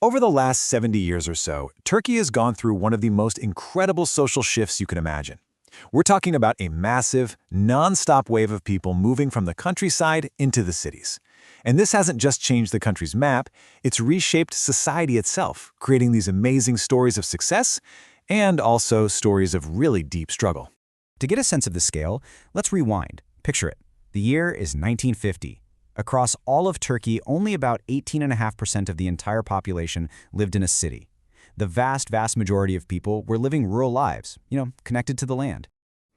Over the last 70 years or so, Turkey has gone through one of the most incredible social shifts you can imagine. We're talking about a massive, non-stop wave of people moving from the countryside into the cities. And this hasn't just changed the country's map, it's reshaped society itself, creating these amazing stories of success and also stories of really deep struggle. To get a sense of the scale, let's rewind. Picture it. The year is 1950. Across all of Turkey, only about 18.5% of the entire population lived in a city. The vast majority of people were living rural lives, connected to the land.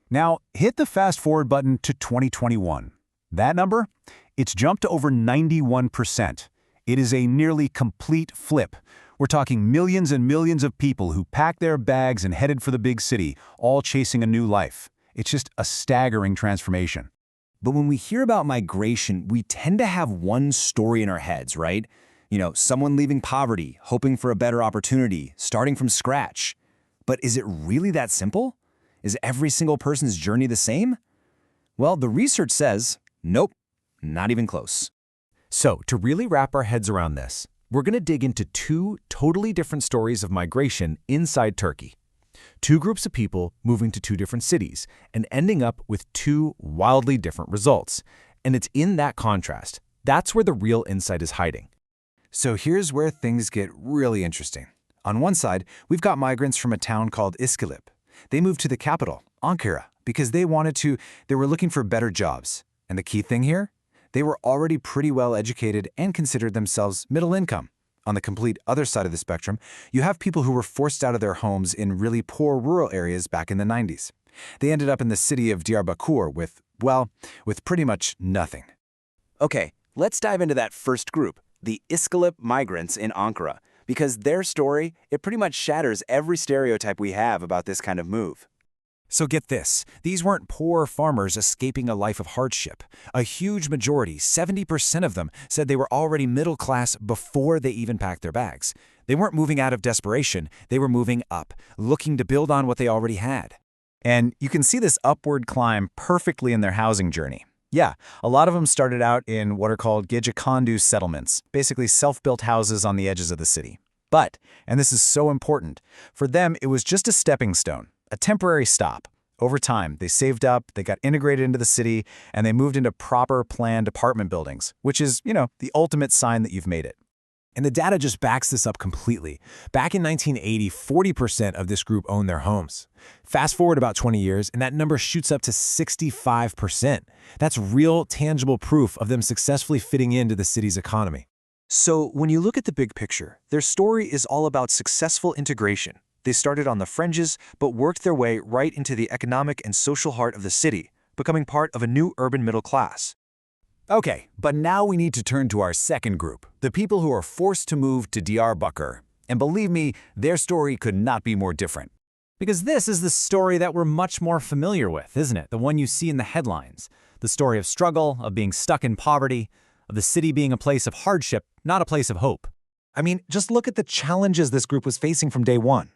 Now, hit the fast-forward button to 2021. That number? It's jumped to over 91%. It is a nearly complete flip. We're talking millions and millions of people who packed their bags and headed for the big city, all chasing a new life. It's just a staggering transformation. But when we hear about migration, we tend to have one story in our heads, right? Someone leaving poverty, hoping for a better opportunity, starting from scratch. But is it really that simple? Is every single person's journey the same? Well, the research says, nope, not even close. So, to really wrap our heads around this, we're going to dig into two totally different stories of migration inside Turkey. Two groups of people moving to two different cities and ending up with two wildly different results. And it's in that contrast. That's where the real insight is hiding. So here's where things get really interesting. On one side, we've got migrants from a town called Iskilip. They moved to the capital, Ankara, because they were looking for better jobs. And the key thing here? They were already pretty well educated and considered themselves middle income. On the complete other side of the spectrum, you have people who were forced out of their homes in really poor rural areas back in the 90s. They ended up in the city of Diyarbakir with pretty much nothing. Okay, let's dive into that first group, the Iskilip migrants in Ankara, because their story, it pretty much shatters every stereotype we have about this kind of move. So get this, these weren't poor farmers escaping a life of hardship. A huge majority, 70% of them, said they were already middle class before they even packed their bags. They weren't moving out of desperation, they were moving up, looking to build on what they already had. And you can see this upward climb perfectly in their housing journey. Yeah, a lot of them started out in what are called gecekondu settlements, basically self-built houses on the edges of the city. But, and this is so important, for them it was just a stepping stone. A temporary stop. Over time, they saved up, they got integrated into the city, and they moved into proper planned apartment buildings, which is, the ultimate sign that you've made it. And the data just backs this up completely. Back in 1980, 40% of this group owned their homes. Fast forward about 20 years, and that number shoots up to 65%. That's real, tangible proof of them successfully fitting into the city's economy. So when you look at the big picture, their story is all about successful integration. They started on the fringes, but worked their way right into the economic and social heart of the city, becoming part of a new urban middle class. Okay, but now we need to turn to our second group, the people who are forced to move to Diyarbakir. And believe me, their story could not be more different. Because this is the story that we're much more familiar with, isn't it? The one you see in the headlines. The story of struggle, of being stuck in poverty, of the city being a place of hardship, not a place of hope. I mean, just look at the challenges this group was facing from day one.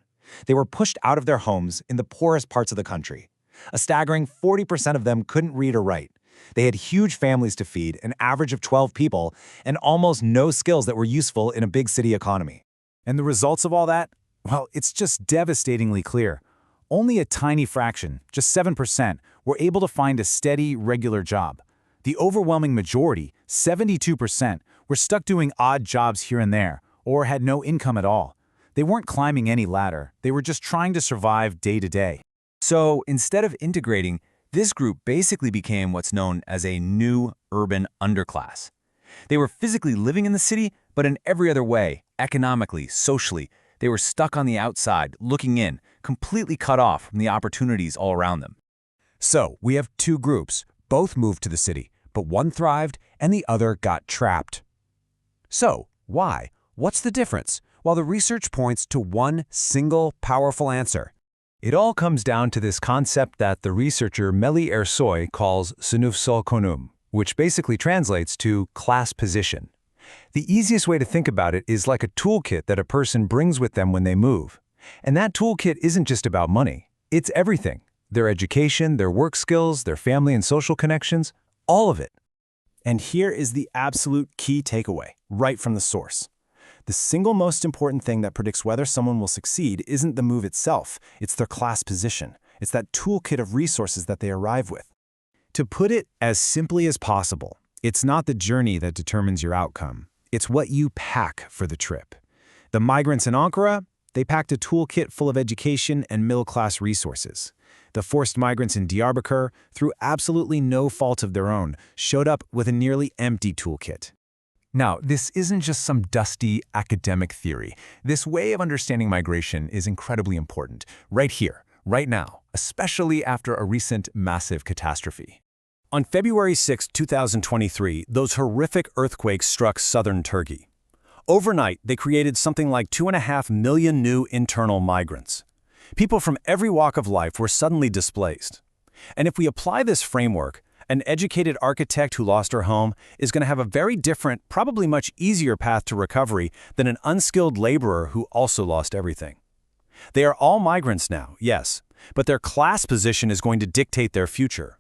They were pushed out of their homes in the poorest parts of the country. A staggering 40% of them couldn't read or write. They had huge families to feed, an average of 12 people, and almost no skills that were useful in a big city economy. And the results of all that? Well, it's just devastatingly clear. Only a tiny fraction, just 7%, were able to find a steady, regular job. The overwhelming majority, 72%, were stuck doing odd jobs here and there, or had no income at all. They weren't climbing any ladder, they were just trying to survive day to day. So instead of integrating, this group basically became what's known as a new urban underclass. They were physically living in the city, but in every other way, economically, socially, they were stuck on the outside, looking in, completely cut off from the opportunities all around them. So, we have two groups, both moved to the city, but one thrived and the other got trapped. So, why? What's the difference? Well, the research points to one single powerful answer. It all comes down to this concept that the researcher Melih Ersoy calls socio-economic, which basically translates to class position. The easiest way to think about it is like a toolkit that a person brings with them when they move. And that toolkit isn't just about money. It's everything. Their education, their work skills, their family and social connections, all of it. And here is the absolute key takeaway, right from the source. The single most important thing that predicts whether someone will succeed isn't the move itself, it's their class position. It's that toolkit of resources that they arrive with. To put it as simply as possible, it's not the journey that determines your outcome. It's what you pack for the trip. The migrants in Ankara, they packed a toolkit full of education and middle-class resources. The forced migrants in Diyarbakir, through absolutely no fault of their own, showed up with a nearly empty toolkit. Now, this isn't just some dusty academic theory. This way of understanding migration is incredibly important, right here, right now, especially after a recent massive catastrophe. On February 6, 2023, those horrific earthquakes struck southern Turkey. Overnight, they created something like 2.5 million new internal migrants. People from every walk of life were suddenly displaced. And if we apply this framework, an educated architect who lost her home is going to have a very different, probably much easier path to recovery than an unskilled laborer who also lost everything. They are all migrants now, yes, but their class position is going to dictate their future.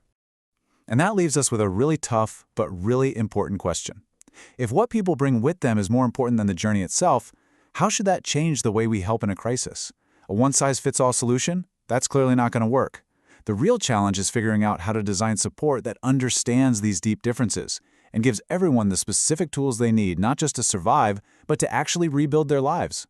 And that leaves us with a really tough but really important question. If what people bring with them is more important than the journey itself, how should that change the way we help in a crisis? A one-size-fits-all solution? That's clearly not going to work. The real challenge is figuring out how to design support that understands these deep differences and gives everyone the specific tools they need not just to survive, but to actually rebuild their lives.